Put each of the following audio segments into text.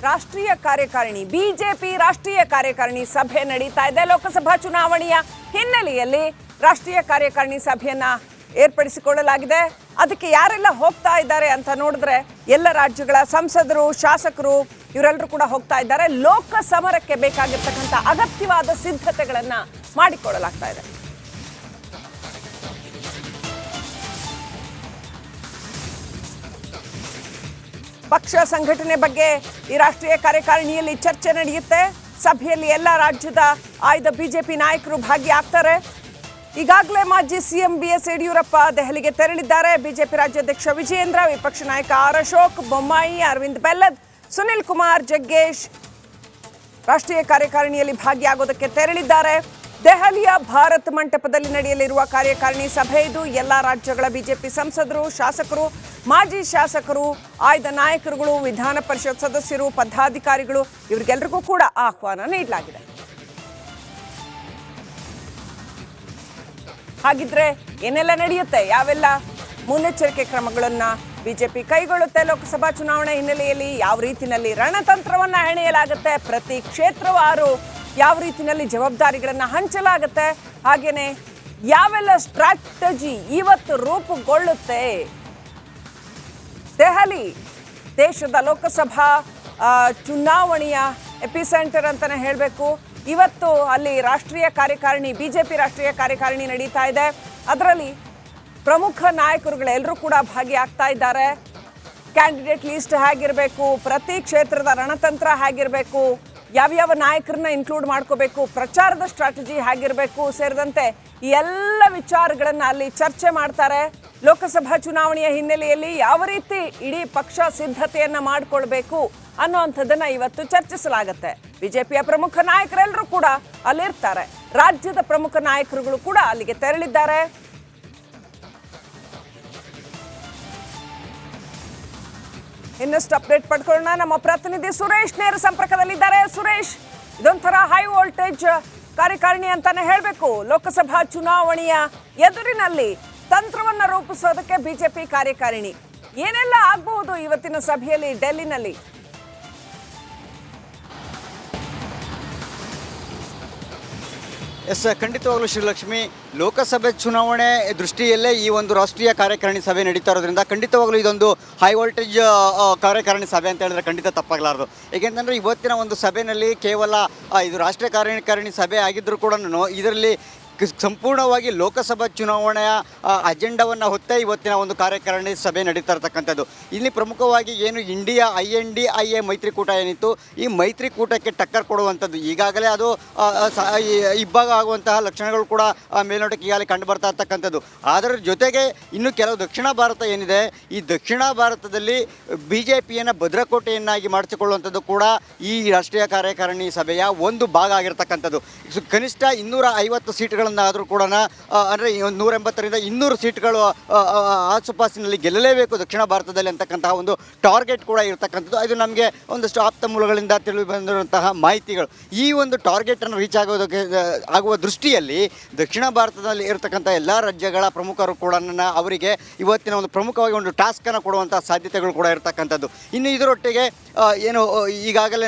ರಾಷ್ಟ್ರೀಯ ಕಾರ್ಯಕಾರಿಣಿ ಬಿಜೆಪಿ ರಾಷ್ಟ್ರೀಯ ಕಾರ್ಯಕಾರಿಣಿ ಸಭೆ ನಡೀತಾ ಇದೆ. ಲೋಕಸಭಾ ಚುನಾವಣೆಯ ಹಿನ್ನೆಲೆಯಲ್ಲಿ ರಾಷ್ಟ್ರೀಯ ಕಾರ್ಯಕಾರಿಣಿ ಸಭೆಯನ್ನ ಏರ್ಪಡಿಸಿಕೊಳ್ಳಲಾಗಿದೆ. ಅದಕ್ಕೆ ಯಾರೆಲ್ಲ ಹೋಗ್ತಾ ಇದ್ದಾರೆ ಅಂತ ನೋಡಿದ್ರೆ ಎಲ್ಲ ರಾಜ್ಯಗಳ ಸಂಸದರು, ಶಾಸಕರು ಇವರೆಲ್ಲರೂ ಕೂಡ ಹೋಗ್ತಾ ಇದ್ದಾರೆ. ಲೋಕ ಸಮರಕ್ಕೆ ಬೇಕಾಗಿರ್ತಕ್ಕಂಥ ಅಗತ್ಯವಾದ ಸಿದ್ಧತೆಗಳನ್ನ ಮಾಡಿಕೊಳ್ಳಲಾಗ್ತಾ ಇದೆ. ಪಕ್ಷ ಸಂಘಟನೆ ಬಗ್ಗೆ ಈ ರಾಷ್ಟ್ರೀಯ ಕಾರ್ಯಕಾರಿಣಿಯಲ್ಲಿ ಚರ್ಚೆ ನಡೆಯುತ್ತೆ. ಸಭೆಯಲ್ಲಿ ಎಲ್ಲ ರಾಜ್ಯದ ಆಯ್ದ ಬಿಜೆಪಿ ನಾಯಕರು ಭಾಗಿಯಾಗ್ತಾರೆ. ಈಗಾಗಲೇ ಮಾಜಿ ಸಿಎಂ ಬಿಎಸ್ ಯಡಿಯೂರಪ್ಪ ದೆಹಲಿಗೆ ತೆರಳಿದ್ದಾರೆ. ಬಿಜೆಪಿ ರಾಜ್ಯಾಧ್ಯಕ್ಷ ವಿಜಯೇಂದ್ರ, ವಿಪಕ್ಷ ನಾಯಕ ಆರ್ ಅಶೋಕ್, ಬೊಮ್ಮಾಯಿ, ಅರವಿಂದ್ ಬೆಲ್ಲದ್, ಸುನಿಲ್ ಕುಮಾರ್, ಜಗ್ಗೇಶ್ ರಾಷ್ಟ್ರೀಯ ಕಾರ್ಯಕಾರಿಣಿಯಲ್ಲಿ ಭಾಗಿಯಾಗೋದಕ್ಕೆ ತೆರಳಿದ್ದಾರೆ. ದೆಹಲಿಯ ಭಾರತ್ ಮಂಟಪದಲ್ಲಿ ನಡೆಯಲಿರುವ ಕಾರ್ಯಕಾರಿಣಿ ಸಭೆ ಇದು. ಎಲ್ಲ ರಾಜ್ಯಗಳ ಬಿಜೆಪಿ ಸಂಸದರು, ಶಾಸಕರು, ಮಾಜಿ ಶಾಸಕರು, ಆಯ್ದ ನಾಯಕರುಗಳು, ವಿಧಾನ ಪರಿಷತ್ ಸದಸ್ಯರು, ಪದಾಧಿಕಾರಿಗಳು ಇವರಿಗೆಲ್ಲರಿಗೂ ಕೂಡ ಆಹ್ವಾನ ನೀಡಲಾಗಿದೆ. ಹಾಗಿದ್ರೆ ಏನೆಲ್ಲ ನಡೆಯುತ್ತೆ, ಯಾವೆಲ್ಲ ಮುನ್ನೆಚ್ಚರಿಕೆ ಕ್ರಮಗಳನ್ನ ಬಿಜೆಪಿ ಕೈಗೊಳ್ಳುತ್ತೆ, ಲೋಕಸಭಾ ಚುನಾವಣೆ ಹಿನ್ನೆಲೆಯಲ್ಲಿ ಯಾವ ರೀತಿಯಲ್ಲಿ ರಣತಂತ್ರವನ್ನ ಹೆಣೆಯಲಾಗುತ್ತೆ, ಪ್ರತಿ ಕ್ಷೇತ್ರವಾರು ಯಾವ ರೀತಿಯಲ್ಲಿ ಜವಾಬ್ದಾರಿಗಳನ್ನ ಹಂಚಲಾಗುತ್ತೆ, ಹಾಗೇನೆ ಯಾವೆಲ್ಲ ಸ್ಟ್ರಾಟಜಿ ಇವತ್ತು ರೂಪುಗೊಳ್ಳುತ್ತೆ. ದೆಹಲಿ ದೇಶದ ಲೋಕಸಭಾ ಚುನಾವಣೆಯ ಎಪಿಸೆಂಟರ್ ಅಂತಾನೆ ಹೇಳಬೇಕು. ಇವತ್ತು ಅಲ್ಲಿ ರಾಷ್ಟ್ರೀಯ ಕಾರ್ಯಕಾರಿಣಿ, ಬಿಜೆಪಿ ರಾಷ್ಟ್ರೀಯ ಕಾರ್ಯಕಾರಿಣಿ ನಡೀತಾ ಇದೆ. ಅದರಲ್ಲಿ ಪ್ರಮುಖ ನಾಯಕರುಗಳೆಲ್ಲರೂ ಕೂಡ ಭಾಗಿಯಾಗ್ತಾ ಇದ್ದಾರೆ. ಕ್ಯಾಂಡಿಡೇಟ್ ಲಿಸ್ಟ್ ಹೇಗಿರಬೇಕು, ಪ್ರತಿ ಕ್ಷೇತ್ರದ ರಣತಂತ್ರ ಹೇಗಿರಬೇಕು, ಯಾವ್ಯಾವ ನಾಯಕರನ್ನ ಇನ್ಕ್ಲೂಡ್ ಮಾಡ್ಕೋಬೇಕು, ಪ್ರಚಾರದ ಸ್ಟ್ರಾಟಜಿ ಹೇಗಿರಬೇಕು ಸೇರಿದಂತೆ ಈ ಎಲ್ಲ ವಿಚಾರಗಳನ್ನು ಅಲ್ಲಿ ಚರ್ಚೆ ಮಾಡ್ತಾರೆ. ಲೋಕಸಭಾ ಚುನಾವಣೆಯ ಹಿನ್ನೆಲೆಯಲ್ಲಿ ಯಾವ ರೀತಿ ಇಡೀ ಪಕ್ಷ ಸಿದ್ಧತೆಯನ್ನ ಮಾಡಿಕೊಳ್ಬೇಕು ಅನ್ನೋವಂಥದ್ದನ್ನ ಇವತ್ತು ಚರ್ಚಿಸಲಾಗುತ್ತೆ. ಬಿಜೆಪಿಯ ಪ್ರಮುಖ ನಾಯಕರೆಲ್ಲರೂ ಕೂಡ ಅಲ್ಲಿರ್ತಾರೆ. ರಾಜ್ಯದ ಪ್ರಮುಖ ನಾಯಕರುಗಳು ಕೂಡ ಅಲ್ಲಿಗೆ ತೆರಳಿದ್ದಾರೆ. ಇನ್ನಷ್ಟು ಅಪ್ಡೇಟ್ ಪಡ್ಕೊಳ್ಳೋಣ. ನಮ್ಮ ಪ್ರತಿನಿಧಿ ಸುರೇಶ್ ನೇರ ಸಂಪರ್ಕದಲ್ಲಿದ್ದಾರೆ. ಸುರೇಶ್, ಇದೊಂಥರ ಹೈ ವೋಲ್ಟೇಜ್ ಕಾರ್ಯಕಾರಿಣಿ ಅಂತಾನೆ ಹೇಳಬೇಕು. ಲೋಕಸಭಾ ಚುನಾವಣೆಯ ಎದುರಿನಲ್ಲಿ ತಂತ್ರವನ್ನ ರೂಪಿಸೋದಕ್ಕೆ ಬಿಜೆಪಿ ಕಾರ್ಯಕಾರಿಣಿ ಏನೆಲ್ಲ ಆಗಬಹುದು ಇವತ್ತಿನ ಸಭೆಯಲ್ಲಿ ಡೆಲ್ಲಿನಲ್ಲಿ? ಎಸ್, ಖಂಡಿತವಾಗಲೂ ಶ್ರೀಲಕ್ಷ್ಮಿ, ಲೋಕಸಭೆ ಚುನಾವಣೆ ದೃಷ್ಟಿಯಲ್ಲೇ ಈ ಒಂದು ರಾಷ್ಟ್ರೀಯ ಕಾರ್ಯಕಾರಿಣಿ ಸಭೆ ನಡೀತಾ ಇರೋದ್ರಿಂದ ಖಂಡಿತವಾಗಲೂ ಇದೊಂದು ಹೈ ವೋಲ್ಟೇಜ್ ಕಾರ್ಯಕಾರಿಣಿ ಸಭೆ ಅಂತ ಹೇಳಿದ್ರೆ ಖಂಡಿತ ತಪ್ಪಾಗಲಾರದು. ಏಕೆಂತಂದರೆ ಇವತ್ತಿನ ಒಂದು ಸಭೆಯಲ್ಲಿ ಕೇವಲ ಇದು ರಾಷ್ಟ್ರೀಯ ಕಾರ್ಯಕಾರಿಣಿ ಸಭೆ ಆಗಿದ್ದರೂ ಕೂಡ ಇದರಲ್ಲಿ ಸಂಪೂರ್ಣವಾಗಿ ಲೋಕಸಭಾ ಚುನಾವಣೆಯ ಅಜೆಂಡವನ್ನು ಹೊತ್ತೇ ಇವತ್ತಿನ ಒಂದು ಕಾರ್ಯಕಾರಿಣಿ ಸಭೆ ನಡೀತಾ ಇರ್ತಕ್ಕಂಥದ್ದು. ಇಲ್ಲಿ ಪ್ರಮುಖವಾಗಿ ಏನು ಇಂಡಿಯಾ INDIA ಮೈತ್ರಿಕೂಟ ಏನಿತ್ತು, ಈ ಮೈತ್ರಿಕೂಟಕ್ಕೆ ಟಕ್ಕರ್ ಕೊಡುವಂಥದ್ದು ಈಗಾಗಲೇ ಅದು ಇಬ್ಬಾಗ ಆಗುವಂತಹ ಲಕ್ಷಣಗಳು ಕೂಡ ಮೇಲ್ನೋಟಕ್ಕೆ ಈಗಾಗಲೇ ಕಂಡು ಬರ್ತಾ ಇರ್ತಕ್ಕಂಥದ್ದು. ಅದರ ಜೊತೆಗೆ ಇನ್ನು ಕೆಲವು ದಕ್ಷಿಣ ಭಾರತ ಏನಿದೆ, ಈ ದಕ್ಷಿಣ ಭಾರತದಲ್ಲಿ BJPಯನ್ನು ಭದ್ರಕೋಟೆಯನ್ನಾಗಿ ಮಾಡಿಸಿಕೊಳ್ಳುವಂಥದ್ದು ಕೂಡ ಈ ರಾಷ್ಟ್ರೀಯ ಕಾರ್ಯಕಾರಿಣಿ ಸಭೆಯ ಒಂದು ಭಾಗ ಆಗಿರ್ತಕ್ಕಂಥದ್ದು. ಕನಿಷ್ಠ 250 ಸೀಟ್ಗಳು ಆದರೂ ಕೂಡ ಅಂದರೆ 180ರಿಂದ 200 ಸೀಟ್ಗಳು ಆಸುಪಾಸಿನಲ್ಲಿ ಗೆಲ್ಲಲೇಬೇಕು ದಕ್ಷಿಣ ಭಾರತದಲ್ಲಿ ಅಂತಕ್ಕಂತಹ ಒಂದು ಟಾರ್ಗೆಟ್ ಕೂಡ ಇರತಕ್ಕಂಥದ್ದು. ಇದು ನಮಗೆ ಒಂದಷ್ಟು ಆಪ್ತ ಮೂಲಗಳಿಂದ ತಿಳಿದು ಬಂದಿರುವಂತಹ ಮಾಹಿತಿಗಳು. ಈ ಒಂದು ಟಾರ್ಗೆಟನ್ನು ರೀಚ್ ಆಗುವ ದೃಷ್ಟಿಯಲ್ಲಿ ದಕ್ಷಿಣ ಭಾರತದಲ್ಲಿ ಇರತಕ್ಕಂಥ ಎಲ್ಲ ರಾಜ್ಯಗಳ ಪ್ರಮುಖರು ಕೂಡ ಅವರಿಗೆ ಇವತ್ತಿನ ಒಂದು ಪ್ರಮುಖವಾಗಿ ಒಂದು ಟಾಸ್ಕನ್ನು ಕೊಡುವಂಥ ಸಾಧ್ಯತೆಗಳು ಕೂಡ ಇರತಕ್ಕಂಥದ್ದು. ಇನ್ನು ಇದರೊಟ್ಟಿಗೆ ಏನು ಈಗಾಗಲೇ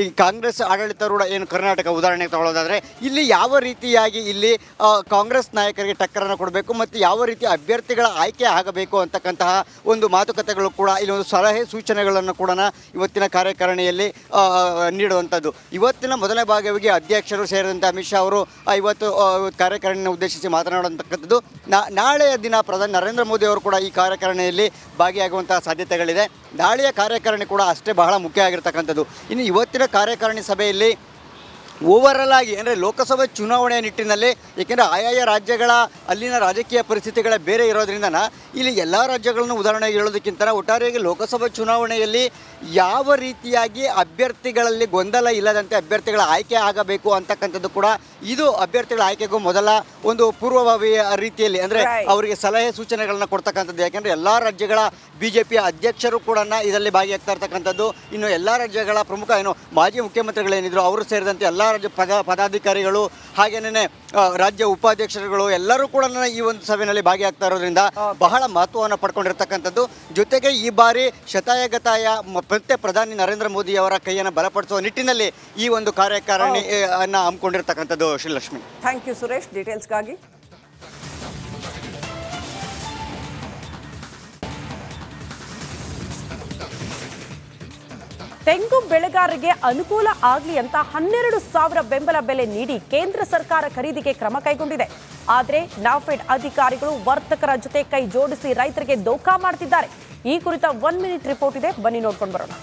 ಈ ಕಾಂಗ್ರೆಸ್ ಆಡಳಿತಾರೂಢ ಏನು ಕರ್ನಾಟಕ ಉದಾಹರಣೆಗೆ ತಗೊಳ್ಳೋದಾದರೆ ಇಲ್ಲಿ ಯಾವ ರೀತಿಯಾಗಿ ಇಲ್ಲಿ ಕಾಂಗ್ರೆಸ್ ನಾಯಕರಿಗೆ ಟಕ್ಕರನ್ನು ಕೊಡಬೇಕು ಮತ್ತು ಯಾವ ರೀತಿ ಅಭ್ಯರ್ಥಿಗಳ ಆಯ್ಕೆ ಆಗಬೇಕು ಅಂತಕ್ಕಂತಹ ಒಂದು ಮಾತುಕತೆಗಳು ಕೂಡ ಇಲ್ಲಿ ಒಂದು ಸಲಹೆ ಸೂಚನೆಗಳನ್ನು ಕೂಡ ಇವತ್ತಿನ ಕಾರ್ಯಕಾರಿಣಿಯಲ್ಲಿ ನೀಡುವಂಥದ್ದು. ಇವತ್ತಿನ ಮೊದಲನೇ ಭಾಗವಾಗಿ ಅಧ್ಯಕ್ಷರು ಸೇರಿದಂತೆ ಅಮಿತ್ ಶಾ ಅವರು ಇವತ್ತು ಕಾರ್ಯಕಾರಿಣಿಯನ್ನು ಉದ್ದೇಶಿಸಿ ಮಾತನಾಡುವಂತಕ್ಕಂಥದ್ದು. ನಾಳೆಯ ದಿನ ಪ್ರಧಾನಿ ನರೇಂದ್ರ ಮೋದಿ ಅವರು ಕೂಡ ಈ ಕಾರ್ಯಕಾರಿಣಿಯಲ್ಲಿ ಭಾಗಿಯಾಗುವಂತಹ ಸಾಧ್ಯತೆಗಳಿದೆ. ನಾಳೆಯ ಕಾರ್ಯಕಾರಿಣಿ ಕೂಡ ಅಷ್ಟೇ ಬಹಳ ಮುಖ್ಯ ಆಗಿರ್ತಕ್ಕಂಥದ್ದು. ಇನ್ನು ಇವತ್ತಿನ ಕಾರ್ಯಕಾರಿಣಿ ಸಭೆಯಲ್ಲಿ ಓವರಲ್ ಆಗಿ ಅಂದರೆ ಲೋಕಸಭೆ ಚುನಾವಣೆಯ ನಿಟ್ಟಿನಲ್ಲಿ, ಏಕೆಂದರೆ ಆಯಾಯ ರಾಜ್ಯಗಳ ಅಲ್ಲಿನ ರಾಜಕೀಯ ಪರಿಸ್ಥಿತಿಗಳ ಬೇರೆ ಇರೋದ್ರಿಂದ ಇಲ್ಲಿ ಎಲ್ಲ ರಾಜ್ಯಗಳನ್ನು ಉದಾಹರಣೆಗೆ ಹೇಳೋದಕ್ಕಿಂತ ಒಟ್ಟಾರೆಯಾಗಿ ಲೋಕಸಭಾ ಚುನಾವಣೆಯಲ್ಲಿ ಯಾವ ರೀತಿಯಾಗಿ ಅಭ್ಯರ್ಥಿಗಳಲ್ಲಿ ಗೊಂದಲ ಇಲ್ಲದಂತೆ ಅಭ್ಯರ್ಥಿಗಳ ಆಯ್ಕೆ ಆಗಬೇಕು ಅಂತಕ್ಕಂಥದ್ದು ಕೂಡ ಇದು ಅಭ್ಯರ್ಥಿಗಳ ಆಯ್ಕೆಗೂ ಮೊದಲ ಒಂದು ಪೂರ್ವಭಾವಿ ರೀತಿಯಲ್ಲಿ ಅಂದರೆ ಅವರಿಗೆ ಸಲಹೆ ಸೂಚನೆಗಳನ್ನು ಕೊಡ್ತಕ್ಕಂಥದ್ದು. ಯಾಕೆಂದರೆ ಎಲ್ಲ ರಾಜ್ಯಗಳ BJP ಅಧ್ಯಕ್ಷರು ಕೂಡ ಇದರಲ್ಲಿ ಭಾಗಿಯಾಗ್ತಾ ಇರ್ತಕ್ಕಂಥದ್ದು. ಇನ್ನು ಎಲ್ಲ ರಾಜ್ಯಗಳ ಪ್ರಮುಖ ಮಾಜಿ ಮುಖ್ಯಮಂತ್ರಿಗಳೇನಿದ್ರು ಅವರು ಸೇರಿದಂತೆ ಎಲ್ಲ ಪದಾಧಿಕಾರಿಗಳು ಹಾಗೇನೇ ರಾಜ್ಯ ಉಪಾಧ್ಯಕ್ಷರುಗಳು ಎಲ್ಲರೂ ಕೂಡ ಈ ಒಂದು ಸಭೆಯಲ್ಲಿ ಭಾಗಿಯಾಗ್ತಾ ಇರೋದ್ರಿಂದ ಬಹಳ ಮಹತ್ವವನ್ನು ಪಡ್ಕೊಂಡಿರ್ತಕ್ಕಂಥದ್ದು. ಜೊತೆಗೆ ಈ ಬಾರಿ ಶತಾಯಗತಾಯ ಮತ್ತೆ ಪ್ರಧಾನಿ ನರೇಂದ್ರ ಮೋದಿ ಅವರ ಕೈಯನ್ನು ಬಲಪಡಿಸುವ ನಿಟ್ಟಿನಲ್ಲಿ ಈ ಒಂದು ಕಾರ್ಯಕಾರಿಣಿಯನ್ನು ಹಮ್ಮಿಕೊಂಡಿರ್ತಕ್ಕಂಥದ್ದು. ಶ್ರೀಲಕ್ಷ್ಮಿ, ಥ್ಯಾಂಕ್ ಯು ಸುರೇಶ್ ಡೀಟೇಲ್ಸ್ಗಾಗಿ. ತೆಂಗು ಬೆಳೆಗಾರರಿಗೆ ಅನುಕೂಲ ಆಗಲಿ ಅಂತ 12,000 ಬೆಂಬಲ ಬೆಲೆ ನೀಡಿ ಕೇಂದ್ರ ಸರ್ಕಾರ ಖರೀದಿಗೆ ಕ್ರಮ ಕೈಗೊಂಡಿದೆ. ಆದರೆ ನಾಫೆಡ್ ಅಧಿಕಾರಿಗಳು ವರ್ತಕರ ಜೊತೆ ಕೈ ಜೋಡಿಸಿ ರೈತರಿಗೆ ದೋಖಾ ಮಾಡ್ತಿದ್ದಾರೆ. ಈ ಕುರಿತ 1 ಮಿನಿಟ್ ರಿಪೋರ್ಟ್ ಇದೆ, ಬನ್ನಿ ನೋಡ್ಕೊಂಡು ಬರೋಣ.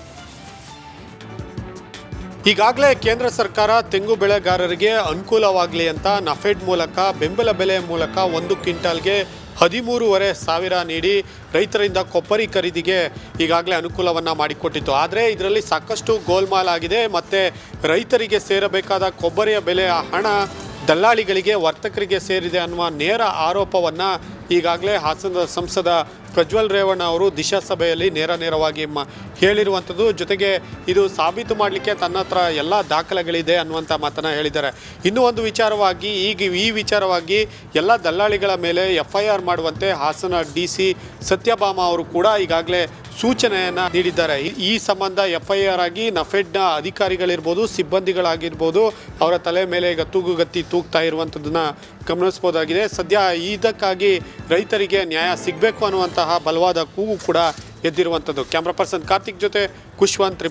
ಈಗಾಗಲೇ ಕೇಂದ್ರ ಸರ್ಕಾರ ತೆಂಗು ಬೆಳೆಗಾರರಿಗೆ ಅನುಕೂಲವಾಗಲಿ ಅಂತ ನಫೆಡ್ ಮೂಲಕ ಬೆಂಬಲ ಬೆಲೆ ಮೂಲಕ 1 ಕ್ವಿಂಟಾಲ್ಗೆ 13,500 ನೀಡಿ ರೈತರಿಂದ ಕೊಬ್ಬರಿ ಖರೀದಿಗೆ ಈಗಾಗಲೇ ಅನುಕೂಲವನ್ನು ಮಾಡಿಕೊಟ್ಟಿತ್ತು. ಆದರೆ ಇದರಲ್ಲಿ ಸಾಕಷ್ಟು ಗೋಲ್ಮಾಲ್ ಆಗಿದೆ ಮತ್ತು ರೈತರಿಗೆ ಸೇರಬೇಕಾದ ಕೊಬ್ಬರಿಯ ಬೆಲೆಯ ಹಣ ದಲ್ಲಾಳಿಗಳಿಗೆ ವರ್ತಕರಿಗೆ ಸೇರಿದೆ ಅನ್ನುವ ನೇರ ಆರೋಪವನ್ನು ಈಗಾಗಲೇ ಹಾಸನದ ಸಂಸದ ಪ್ರಜ್ವಲ್ ರೇವಣ್ಣ ಅವರು ದಿಶಾ ಸಭೆಯಲ್ಲಿ ನೇರವಾಗಿ ಹೇಳಿರುವಂಥದ್ದು. ಜೊತೆಗೆ ಇದು ಸಾಬೀತು ಮಾಡಲಿಕ್ಕೆ ತನ್ನ ಹತ್ರ ಎಲ್ಲ ದಾಖಲೆಗಳಿದೆ ಅನ್ನುವಂಥ ಮಾತನ್ನು ಹೇಳಿದ್ದಾರೆ. ಇನ್ನೂ ಒಂದು ವಿಚಾರವಾಗಿ ಈ ವಿಚಾರವಾಗಿ ಎಲ್ಲ ದಲ್ಲಾಳಿಗಳ ಮೇಲೆ FIR ಮಾಡುವಂತೆ ಹಾಸನ DC ಸತ್ಯಭಾಮ ಅವರು ಕೂಡ ಈಗಾಗಲೇ ಸೂಚನೆಯನ್ನು ನೀಡಿದ್ದಾರೆ. ಈ ಸಂಬಂಧ FIR ಆಗಿ ನಫೆಡ್ನ ಅಧಿಕಾರಿಗಳಿರ್ಬೋದು, ಸಿಬ್ಬಂದಿಗಳಾಗಿರ್ಬೋದು, ಅವರ ತಲೆ ಮೇಲೆ ಈಗ ತೂಗುಗತ್ತಿ ತೂಗ್ತಾ ಇರುವಂಥದ್ದನ್ನು ಗಮನಿಸ್ಬೋದಾಗಿದೆ. ಸದ್ಯ ಇದಕ್ಕಾಗಿ ರೈತರಿಗೆ ನ್ಯಾಯ ಸಿಗಬೇಕು ಅನ್ನುವಂತಹ ಬಲವಾದ ಕೂಗು ಕೂಡ ಎದ್ದಿರುವಂಥದ್ದು. ಕ್ಯಾಮ್ರಾ ಪರ್ಸನ್ ಕಾರ್ತಿಕ್ ಜೊತೆ ಕುಶ್ವಂತ್.